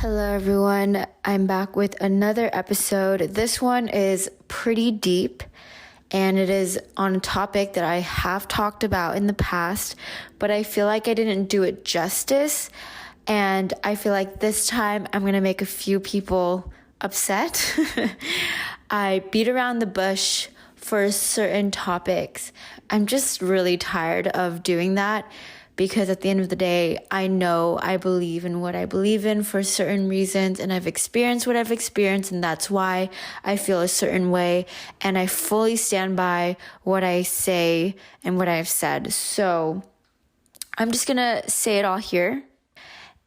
Hello, everyone. I'm back with another episode. This one is pretty deep, and it is on a topic that I have talked about in the past, but I feel like I didn't do it justice. And I feel like this time I'm going to make a few people upset. I beat around the bush for certain topics. I'm just really tired of doing that. Because at the end of the day, I know I believe in what I believe in for certain reasons, and I've experienced what I've experienced, and that's why I feel a certain way, and I fully stand by what I say and what I've said. So I'm just gonna say it all here.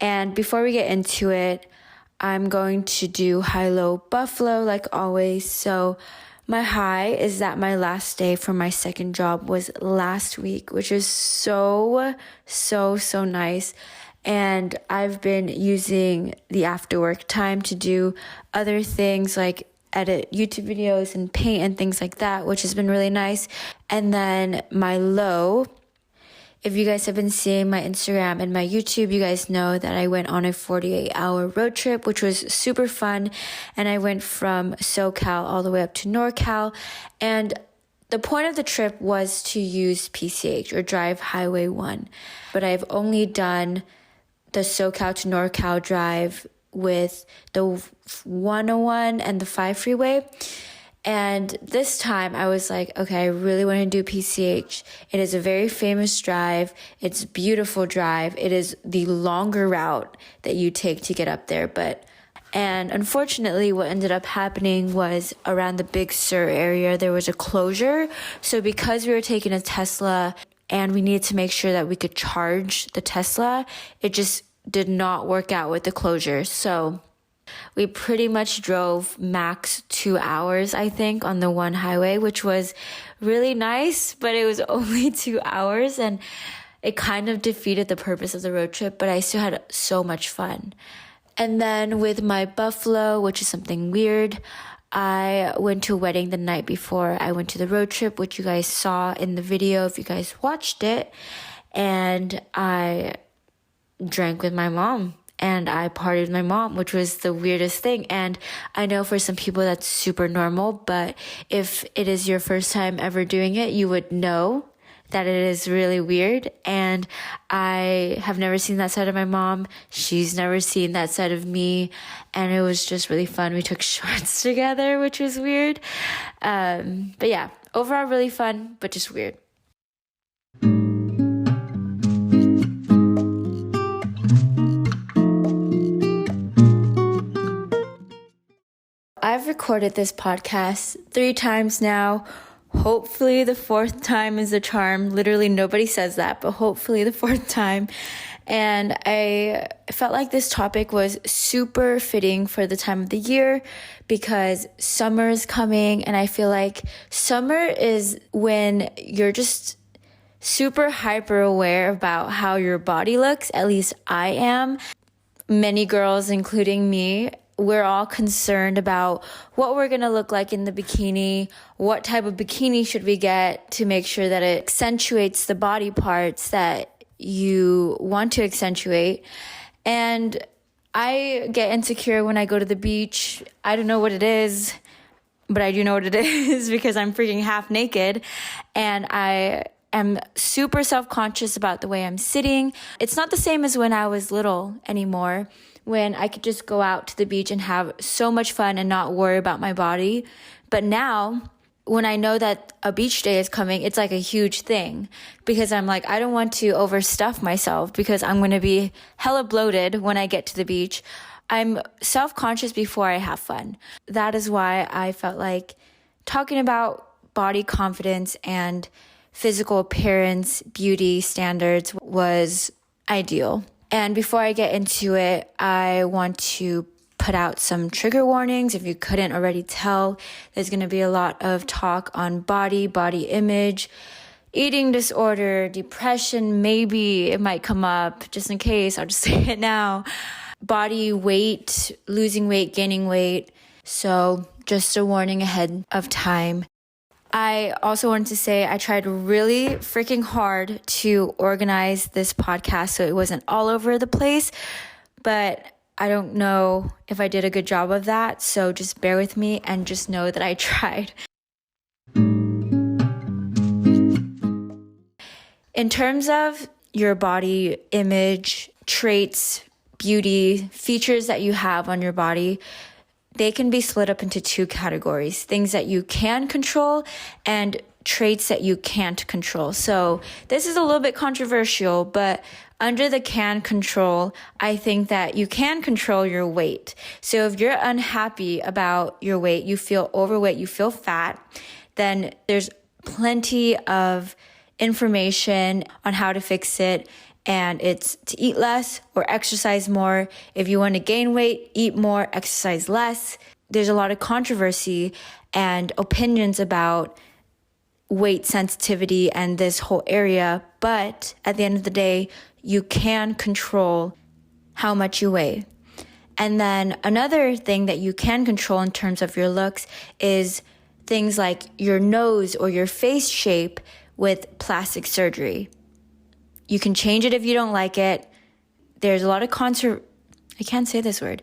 And before we get into it, I'm going to do high-low buffalo like always. So my high is that my last day for my second job was last week, which is so nice. And I've been using the after work time to do other things like edit YouTube videos and paint and things like that, which has been really nice. And then my low, if you guys have been seeing my Instagram and my YouTube, you guys know that I went on a 48-hour road trip, which was super fun. And I went from SoCal all the way up to NorCal. And the point of the trip was to use PCH or drive Highway 1. But I've only done the SoCal to NorCal drive with the 101 and the 5 freeway. And this time I was like, okay, I really want to do PCH. It is a very famous drive. It's a beautiful drive. It is the longer route that you take to get up there. And unfortunately, what ended up happening was around the Big Sur area, there was a closure. So because we were taking a Tesla and we needed to make sure that we could charge the Tesla, it just did not work out with the closure. So we pretty much drove max 2 hours, I think, on the one highway, which was really nice, but it was only 2 hours and it kind of defeated the purpose of the road trip, but I still had so much fun. And then with my buffalo, which is something weird, I went to a wedding the night before I went to the road trip, which you guys saw in the video if you guys watched it, and I drank with my mom. And I partied with my mom, which was the weirdest thing. And I know for some people that's super normal, but if it is your first time ever doing it, you would know that it is really weird. And I have never seen that side of my mom. She's never seen that side of me. And it was just really fun. We took shots together, which was weird. But yeah, overall really fun, but just weird. I've recorded this podcast 3 times now. Hopefully the 4th time is a charm. Literally nobody says that, but hopefully the 4th time. And I felt like this topic was super fitting for the time of the year because summer is coming, and I feel like summer is when you're just super hyper aware about how your body looks. At least I am. Many girls, including me, we're all concerned about what we're going to look like in the bikini, what type of bikini should we get to make sure that it accentuates the body parts that you want to accentuate. And I get insecure when I go to the beach. I don't know what it is, but I do know what it is because I'm freaking half naked, and I am super self-conscious about the way I'm sitting. It's not the same as when I was little anymore, when I could just go out to the beach and have so much fun and not worry about my body. But now, when I know that a beach day is coming, it's like a huge thing because I'm like, I don't want to overstuff myself because I'm going to be hella bloated when I get to the beach. I'm self-conscious before I have fun. That is why I felt like talking about body confidence and physical appearance, beauty standards was ideal. And before I get into it, I want to put out some trigger warnings. If you couldn't already tell, there's going to be a lot of talk on body image, eating disorder, depression. Maybe it might come up. Just in case, I'll just say it now. Body weight, losing weight, gaining weight. So just a warning ahead of time. I also wanted to say I tried really freaking hard to organize this podcast so it wasn't all over the place, but I don't know if I did a good job of that, so just bear with me and just know that I tried. In terms of your body image, traits, beauty, features that you have on your body, they can be split up into two categories: things that you can control and traits that you can't control. So this is a little bit controversial, but under the can control, I think that you can control your weight. So if you're unhappy about your weight, you feel overweight, you feel fat, then there's plenty of information on how to fix it. And it's to eat less or exercise more. If you want to gain weight, eat more, exercise less. There's a lot of controversy and opinions about weight sensitivity and this whole area. But at the end of the day, you can control how much you weigh. And then another thing that you can control in terms of your looks is things like your nose or your face shape with plastic surgery. You can change it if you don't like it. There's a lot of I can't say this word.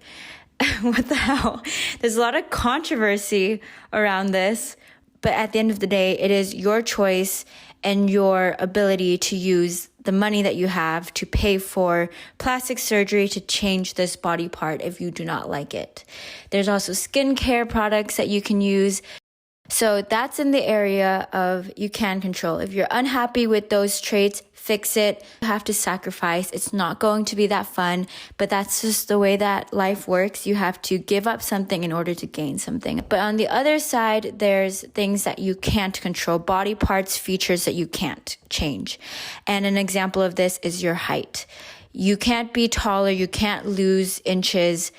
What the hell? There's a lot of controversy around this, but at the end of the day, it is your choice and your ability to use the money that you have to pay for plastic surgery to change this body part if you do not like it. There's also skincare products that you can use. So that's in the area of you can control. If you're unhappy with those traits, fix it. You have to sacrifice. It's not going to be that fun, but that's just the way that life works. You have to give up something in order to gain something. But on the other side, there's things that you can't control, body parts, features that you can't change. And an example of this is your height. You can't be taller. You can't lose inches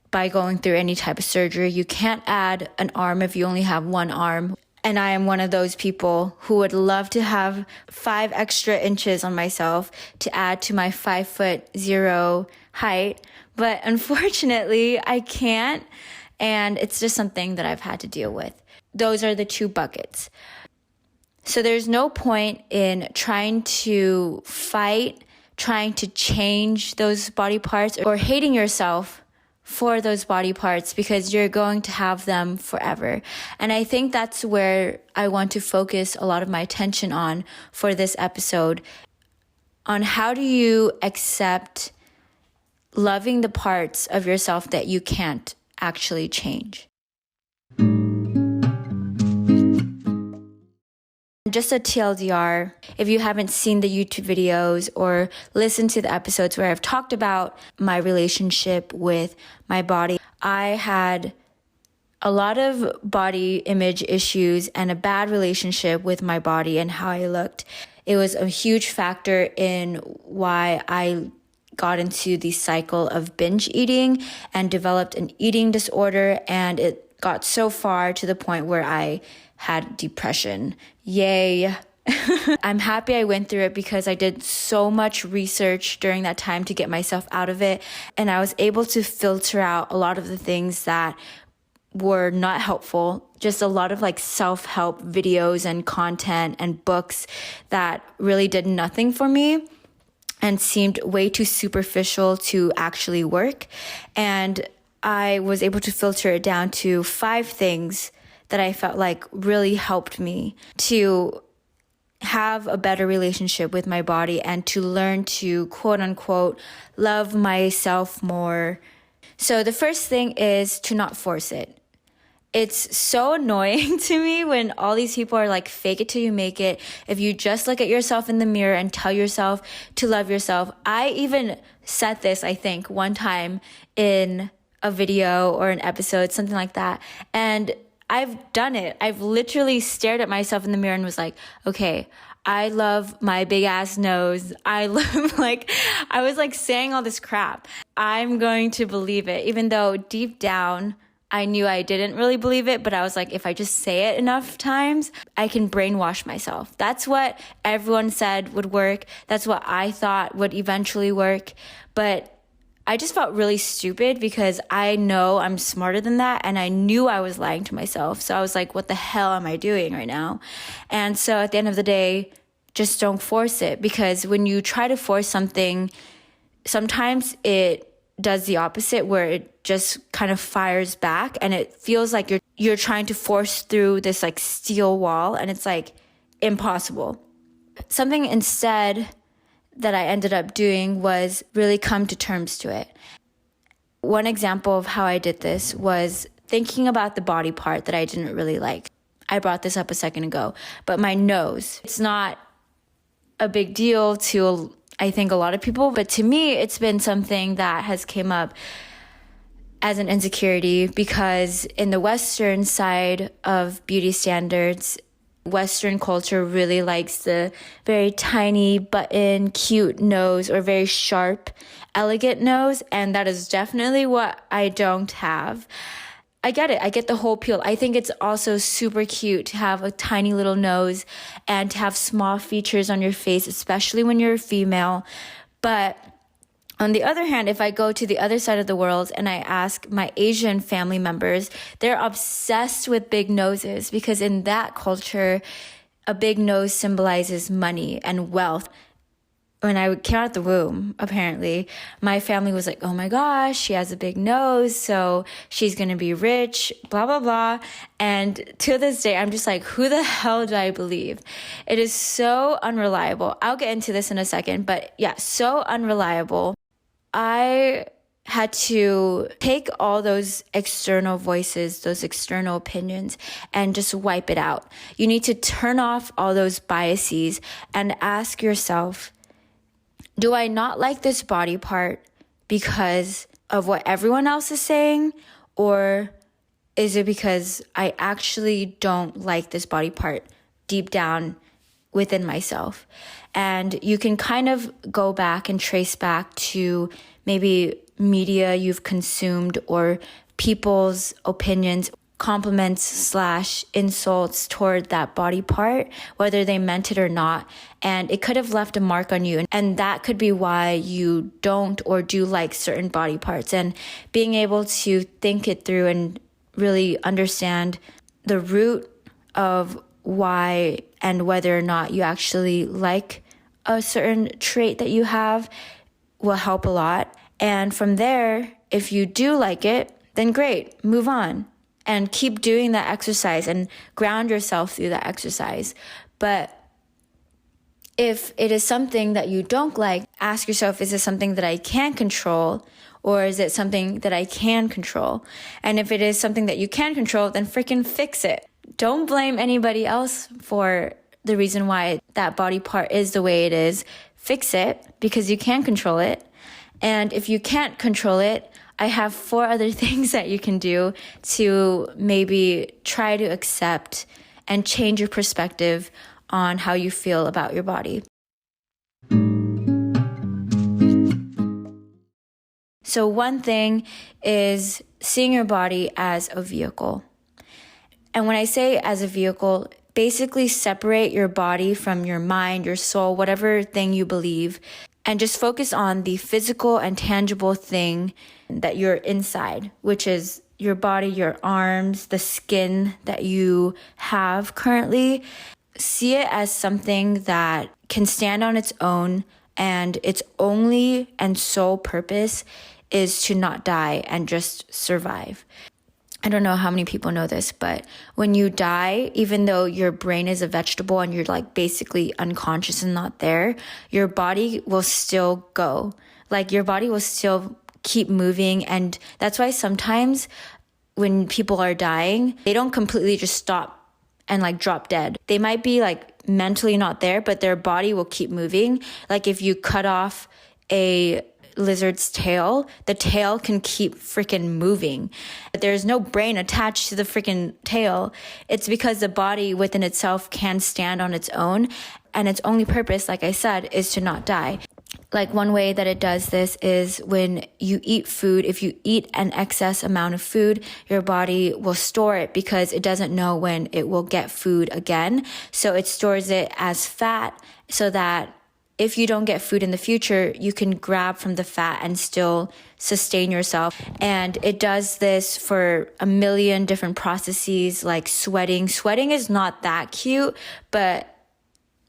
by going through any type of surgery. You can't add an arm if you only have one arm. And I am one of those people who would love to have 5 extra inches on myself to add to my 5'0" height. But unfortunately, I can't. And it's just something that I've had to deal with. Those are the two buckets. So there's no point in trying to fight, trying to change those body parts, or hating yourself for those body parts, because you're going to have them forever. And I think that's where I want to focus a lot of my attention on for this episode, on how do you accept loving the parts of yourself that you can't actually change. Just a TLDR, if you haven't seen the YouTube videos or listened to the episodes where I've talked about my relationship with my body, I had a lot of body image issues and a bad relationship with my body and how I looked. It was a huge factor in why I got into the cycle of binge eating and developed an eating disorder, and it got so far to the point where I had depression. Yay. I'm happy I went through it because I did so much research during that time to get myself out of it. And I was able to filter out a lot of the things that were not helpful. Just a lot of like self-help videos and content and books that really did nothing for me and seemed way too superficial to actually work. And I was able to filter it down to 5 things that I felt like really helped me to have a better relationship with my body and to learn to quote unquote love myself more. So the first thing is to not force it. It's so annoying to me when all these people are like, fake it till you make it. If you just look at yourself in the mirror and tell yourself to love yourself. I even said this, I think, one time in a video or an episode, something like that. And I've done it. I've literally stared at myself in the mirror and was like, okay, I love my big ass nose. I love I was like saying all this crap. I'm going to believe it, even though deep down, I knew I didn't really believe it, but I was like, if I just say it enough times, I can brainwash myself. That's what everyone said would work. That's what I thought would eventually work. But I just felt really stupid because I know I'm smarter than that, and I knew I was lying to myself. So I was like, what the hell am I doing right now? And so at the end of the day, just don't force it, because when you try to force something, sometimes it does the opposite, where it just kind of fires back and it feels like you're trying to force through this like steel wall, and it's like impossible. Something instead that I ended up doing was really come to terms to it. One example of how I did this was thinking about the body part that I didn't really like. I brought this up a second ago, but my nose. It's not a big deal to, I think, a lot of people, but to me, it's been something that has came up as an insecurity, because in the Western side of beauty standards, Western culture really likes the very tiny button, cute nose, or very sharp, elegant nose. And that is definitely what I don't have. I get it. I get the whole appeal. I think it's also super cute to have a tiny little nose and to have small features on your face, especially when you're a female. But on the other hand, if I go to the other side of the world and I ask my Asian family members, they're obsessed with big noses, because in that culture, a big nose symbolizes money and wealth. When I came out the womb, apparently, my family was like, oh my gosh, she has a big nose, so she's going to be rich, blah, blah, blah. And to this day, I'm just like, who the hell do I believe? It is so unreliable. I'll get into this in a second, but yeah, so unreliable. I had to take all those external voices, those external opinions, and just wipe it out. You need to turn off all those biases and ask yourself, do I not like this body part because of what everyone else is saying? Or is it because I actually don't like this body part deep down within myself? And you can kind of go back and trace back to maybe media you've consumed or people's opinions, compliments / insults toward that body part, whether they meant it or not. And it could have left a mark on you. And that could be why you don't or do like certain body parts. And being able to think it through and really understand the root of why and whether or not you actually like a certain trait that you have will help a lot. And from there, if you do like it, then great, move on and keep doing that exercise and ground yourself through that exercise. But if it is something that you don't like, ask yourself, is this something that I can control, or is it something that I can control? And if it is something that you can control, then freaking fix it. Don't blame anybody else for the reason why that body part is the way it is. Fix it, because you can control it. And if you can't control it, I have 4 other things that you can do to maybe try to accept and change your perspective on how you feel about your body. So one thing is seeing your body as a vehicle. And when I say as a vehicle, basically separate your body from your mind, your soul, whatever thing you believe, and just focus on the physical and tangible thing that you're inside, which is your body, your arms, the skin that you have currently. See it as something that can stand on its own, and its only and sole purpose is to not die and just survive. I don't know how many people know this, but when you die, even though your brain is a vegetable and you're like basically unconscious and not there, your body will still go. Like your body will still keep moving. And that's why sometimes when people are dying, they don't completely just stop and like drop dead. They might be like mentally not there, but their body will keep moving. Like if you cut off a lizard's tail, the tail can keep freaking moving. There's no brain attached to the freaking tail. It's because the body within itself can stand on its own, and its only purpose, like I said, is to not die. Like one way that it does this is when you eat food, if you eat an excess amount of food, your body will store it because it doesn't know when it will get food again. So it stores it as fat so that if you don't get food in the future, you can grab from the fat and still sustain yourself. And it does this for a million different processes like sweating. Sweating is not that cute, but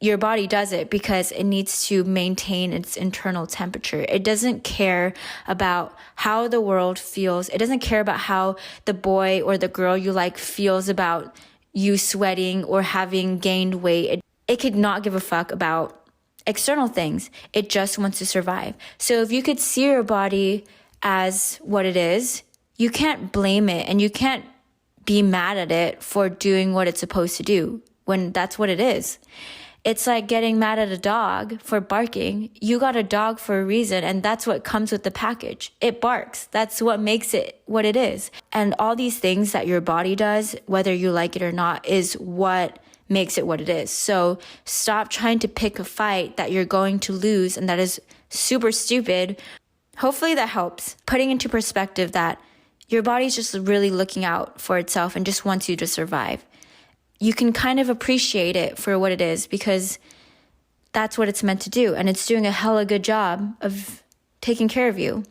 your body does it because it needs to maintain its internal temperature. It doesn't care about how the world feels. It doesn't care about how the boy or the girl you like feels about you sweating or having gained weight. It could not give a fuck about external things. It just wants to survive. So if you could see your body as what it is, you can't blame it and you can't be mad at it for doing what it's supposed to do when that's what it is. It's like getting mad at a dog for barking. You got a dog for a reason, and that's what comes with the package. It barks. That's what makes it what it is. And all these things that your body does, whether you like it or not, is what makes it what it is. So stop trying to pick a fight that you're going to lose and that is super stupid. Hopefully that helps. Putting into perspective that your body's just really looking out for itself and just wants you to survive. You can kind of appreciate it for what it is because that's what it's meant to do. And it's doing a hella good job of taking care of you.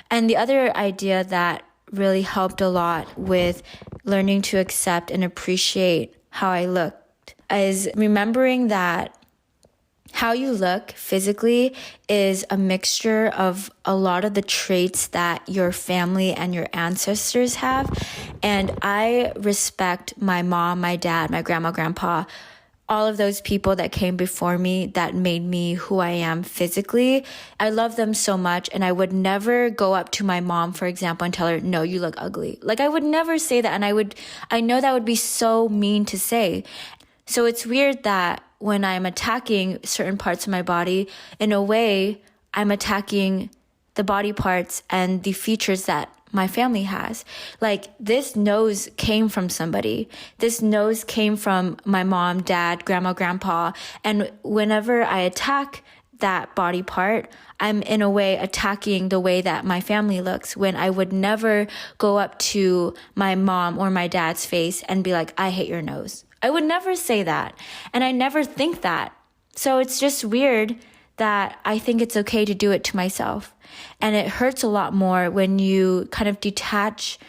And the other idea that really helped a lot with learning to accept and appreciate how I looked is remembering that how you look physically is a mixture of a lot of the traits that your family and your ancestors have. And I respect my mom, my dad, my grandma, grandpa, all of those people that came before me that made me who I am physically. I love them so much. And I would never go up to my mom, for example, and tell her, no, you look ugly. Like I would never say that. And I know that would be so mean to say. So it's weird that when I'm attacking certain parts of my body, in a way, I'm attacking the body parts and the features that my family has. Like this nose came from somebody. This nose came from my mom, dad, grandma, grandpa. And whenever I attack that body part, I'm in a way attacking the way that my family looks, when I would never go up to my mom or my dad's face and be like, I hate your nose. I would never say that. And I never think that. So it's just weird that I think it's okay to do it to myself. And it hurts a lot more when you kind of detach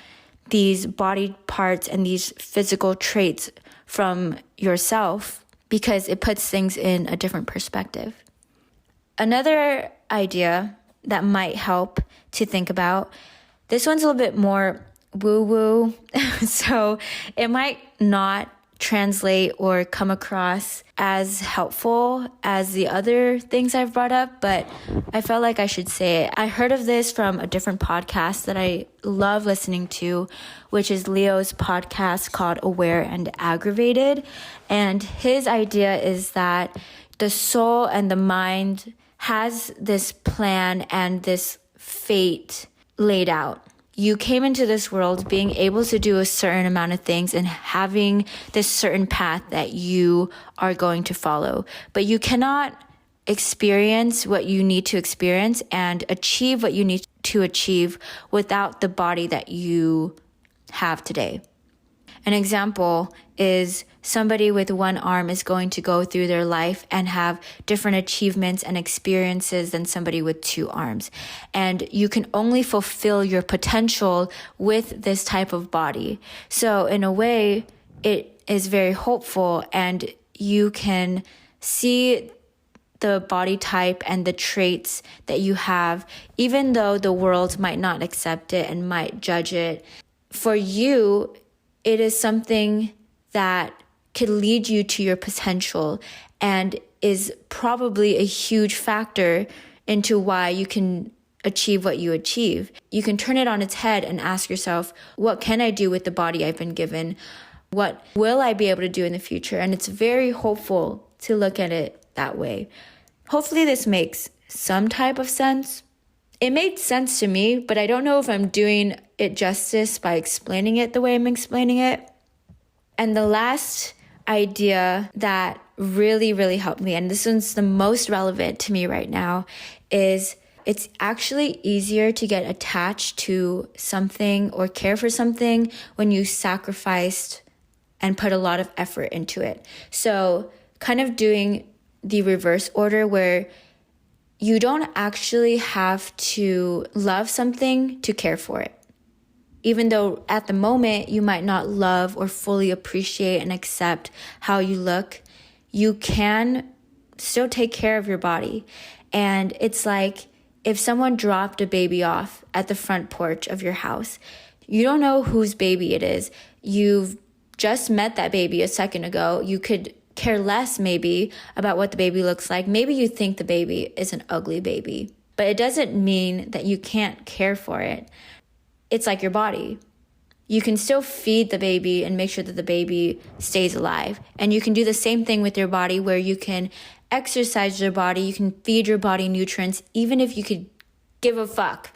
these body parts and these physical traits from yourself because it puts things in a different perspective. Another idea that might help to think about, this one's a little bit more woo-woo, so it might not translate or come across as helpful as the other things I've brought up, but I felt like I should say it. I heard of this from a different podcast that I love listening to, which is Leo's podcast called Aware and Aggravated. And his idea is that the soul and the mind has this plan and this fate laid out. You came into this world being able to do a certain amount of things and having this certain path that you are going to follow. But you cannot experience what you need to experience and achieve what you need to achieve without the body that you have today. An example is somebody with one arm is going to go through their life and have different achievements and experiences than somebody with two arms. And you can only fulfill your potential with this type of body. So in a way, it is very hopeful, and you can see the body type and the traits that you have, even though the world might not accept it and might judge it. For you, it is something that could lead you to your potential and is probably a huge factor into why you can achieve what you achieve. You can turn it on its head and ask yourself, what can I do with the body I've been given? What will I be able to do in the future? And it's very hopeful to look at it that way. Hopefully this makes some type of sense. It made sense to me, but I don't know if I'm doing it justice by explaining it the way I'm explaining it. And the last idea that really, really helped me, and this one's the most relevant to me right now, is it's actually easier to get attached to something or care for something when you sacrificed and put a lot of effort into it. So kind of doing the reverse order where you don't actually have to love something to care for it. Even though at the moment you might not love or fully appreciate and accept how you look, you can still take care of your body. And it's like if someone dropped a baby off at the front porch of your house, you don't know whose baby it is. You've just met that baby a second ago. You could care less maybe about what the baby looks like. Maybe you think the baby is an ugly baby, but it doesn't mean that you can't care for it. It's like your body. You can still feed the baby and make sure that the baby stays alive. And you can do the same thing with your body, where you can exercise your body, you can feed your body nutrients, even if you could give a fuck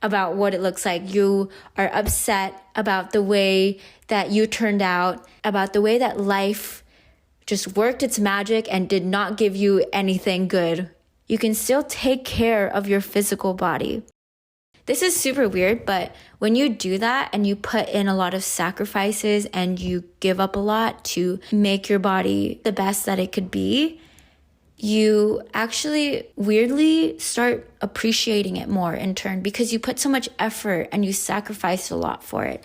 about what it looks like. You are upset about the way that you turned out, about the way that life just worked its magic and did not give you anything good. You can still take care of your physical body. This is super weird, but when you do that and you put in a lot of sacrifices and you give up a lot to make your body the best that it could be, you actually weirdly start appreciating it more in turn, because you put so much effort and you sacrificed a lot for it.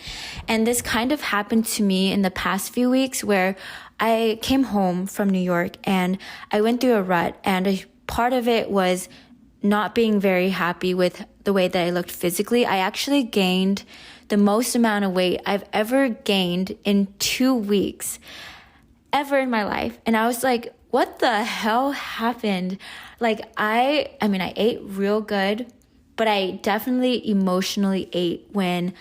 And this kind of happened to me in the past few weeks, where I came home from New York and I went through a rut, and a part of it was not being very happy with the way that I looked physically. I actually gained the most amount of weight I've ever gained in 2 weeks ever in my life. And I was like, what the hell happened? Like I ate real good, but I definitely emotionally ate when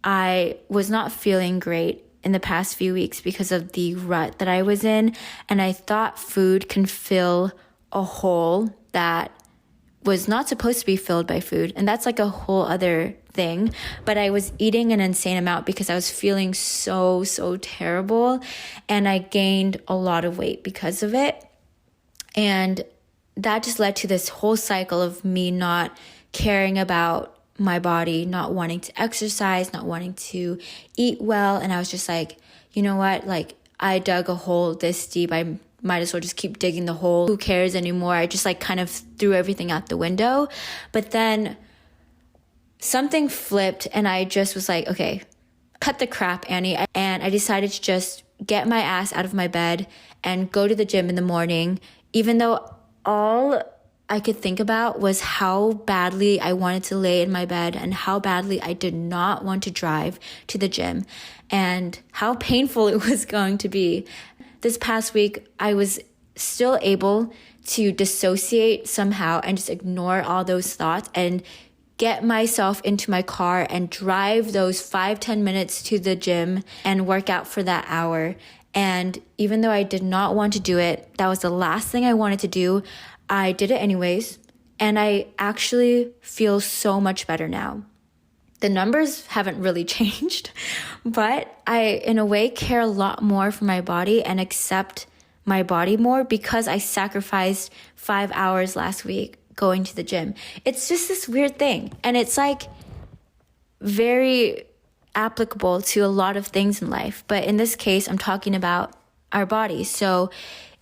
I was not feeling great in the past few weeks because of the rut that I was in. And I thought food can fill a hole that was not supposed to be filled by food. And that's like a whole other thing. But I was eating an insane amount because I was feeling so terrible. And I gained a lot of weight because of it. And that just led to this whole cycle of me not caring about my body, not wanting to exercise, not wanting to eat well. And I was just like, you know what? Like, I dug a hole this deep. I might as well just keep digging the hole. Who cares anymore? I just like kind of threw everything out the window. But then something flipped and I just was like, okay, cut the crap, Annie. And I decided to just get my ass out of my bed and go to the gym in the morning, even though all I could think about was how badly I wanted to lay in my bed and how badly I did not want to drive to the gym and how painful it was going to be. This past week, I was still able to dissociate somehow and just ignore all those thoughts and get myself into my car and drive those 5-10 minutes to the gym and work out for that hour. And even though I did not want to do it, that was the last thing I wanted to do, I did it anyways. And I actually feel so much better now. The numbers haven't really changed, but I, in a way, care a lot more for my body and accept my body more because I sacrificed 5 hours last week going to the gym. It's just this weird thing. And it's like very applicable to a lot of things in life. But in this case, I'm talking about our bodies. So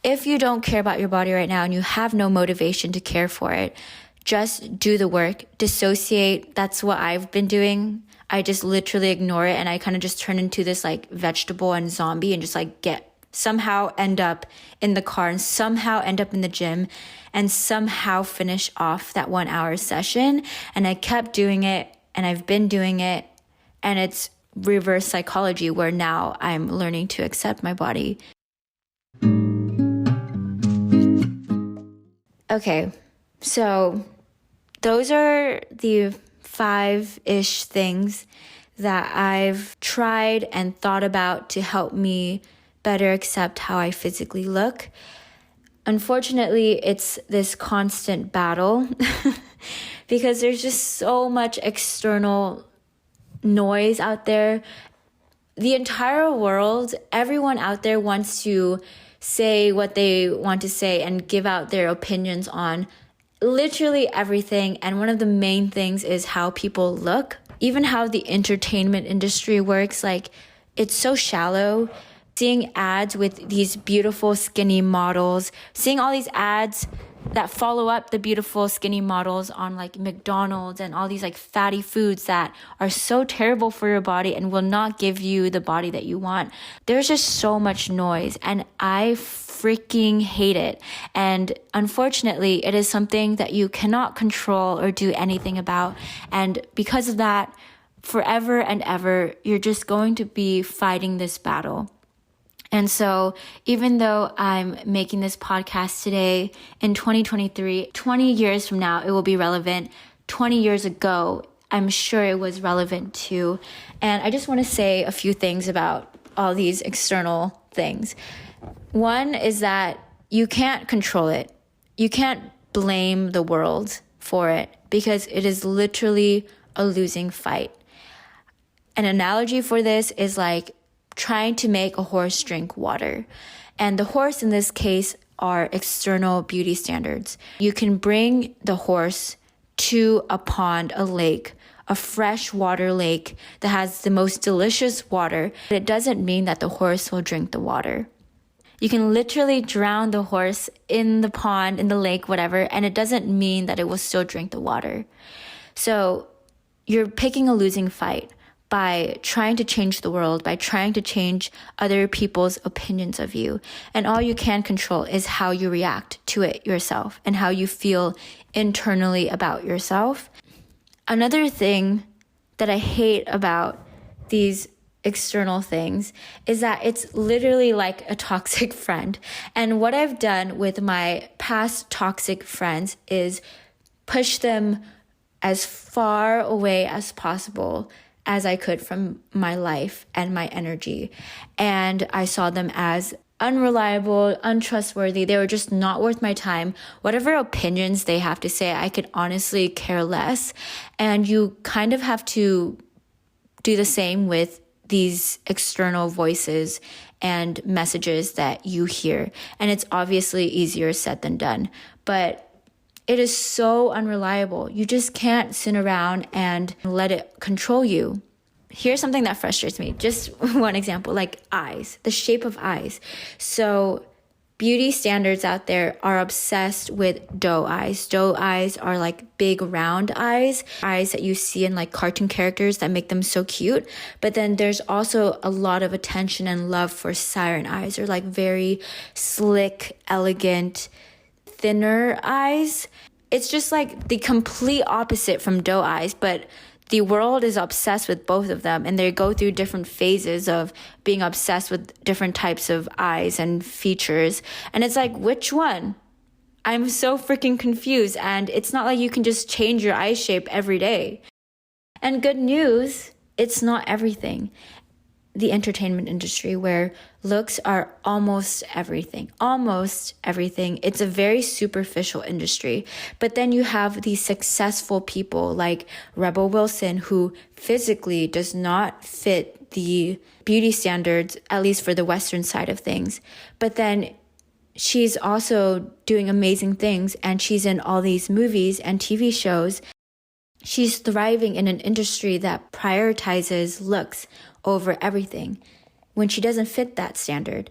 if you don't care about your body right now and you have no motivation to care for it, just do the work, dissociate. That's what I've been doing. I just literally ignore it and I kind of just turn into this like vegetable and zombie and just like somehow end up in the car and somehow end up in the gym and somehow finish off that 1 hour session. And I kept doing it and I've been doing it, and it's reverse psychology where now I'm learning to accept my body. Okay, so those are the 5-ish things that I've tried and thought about to help me better accept how I physically look. Unfortunately, it's this constant battle because there's just so much external noise out there. The entire world, everyone out there wants to say what they want to say and give out their opinions on literally everything. And one of the main things is how people look, even how the entertainment industry works. Like, it's so shallow. Seeing ads with these beautiful skinny models, seeing all these ads that follow up the beautiful skinny models on like McDonald's and all these like fatty foods that are so terrible for your body and will not give you the body that you want. There's just so much noise, and I freaking hate it. And unfortunately, it is something that you cannot control or do anything about. And because of that, forever and ever, you're just going to be fighting this battle. And so even though I'm making this podcast today in 2023, 20 years from now, it will be relevant. 20 years ago, I'm sure it was relevant too. And I just want to say a few things about all these external things. One is that you can't control it. You can't blame the world for it because it is literally a losing fight. An analogy for this is like trying to make a horse drink water. And the horse in this case are external beauty standards. You can bring the horse to a pond, a lake, a freshwater lake that has the most delicious water. But it doesn't mean that the horse will drink the water. You can literally drown the horse in the pond, in the lake, whatever, and it doesn't mean that it will still drink the water. So you're picking a losing fight by trying to change the world, by trying to change other people's opinions of you. And all you can control is how you react to it yourself and how you feel internally about yourself. Another thing that I hate about these external things is that it's literally like a toxic friend. And what I've done with my past toxic friends is push them as far away as possible as I could from my life and my energy. And I saw them as unreliable, untrustworthy. They were just not worth my time. Whatever opinions they have to say, I could honestly care less. And you kind of have to do the same with these external voices and messages that you hear. And it's obviously easier said than done, but it is so unreliable. You just can't sit around and let it control you. Here's something that frustrates me. Just one example, like eyes, the shape of eyes. So beauty standards out there are obsessed with doe eyes. Doe eyes are like big round eyes that you see in like cartoon characters that make them so cute. But then there's also a lot of attention and love for siren eyes, or like very slick, elegant, thinner eyes. It's just like the complete opposite from doe eyes, but the world is obsessed with both of them, and they go through different phases of being obsessed with different types of eyes and features. And it's like, which one? I'm so freaking confused, and it's not like you can just change your eye shape every day. And good news, it's not everything. The entertainment industry, where looks are almost everything. It's a very superficial industry. But then you have these successful people like Rebel Wilson, who physically does not fit the beauty standards, at least for the Western side of things. But then she's also doing amazing things, and she's in all these movies and TV shows. She's thriving in an industry that prioritizes looks over everything when she doesn't fit that standard.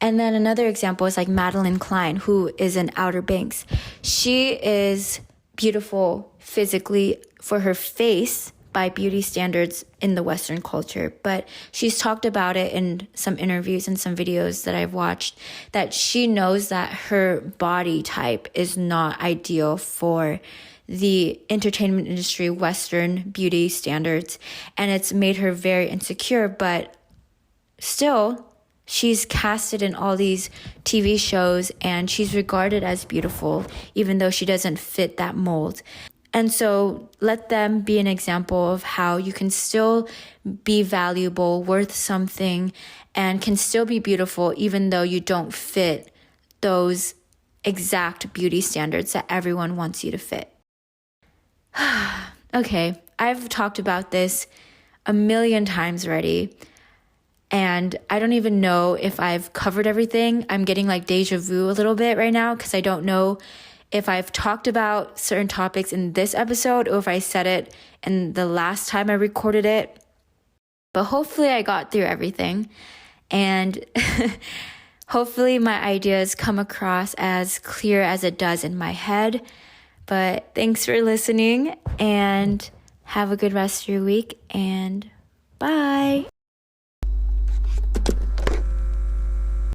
And then another example is like Madeline Klein, who is in Outer Banks. She is beautiful physically for her face by beauty standards in the Western culture, but she's talked about it in some interviews and some videos that I've watched, that she knows that her body type is not ideal for the entertainment industry, Western beauty standards, and it's made her very insecure. But still, she's casted in all these TV shows, and she's regarded as beautiful, even though she doesn't fit that mold. And so let them be an example of how you can still be valuable, worth something, and can still be beautiful, even though you don't fit those exact beauty standards that everyone wants you to fit. Okay, I've talked about this a million times already, and I don't even know if I've covered everything. I'm getting like deja vu a little bit right now because I don't know if I've talked about certain topics in this episode or if I said it in the last time I recorded it. But hopefully I got through everything. And Hopefully my ideas come across as clear as it does in my head. But thanks for listening and have a good rest of your week and bye.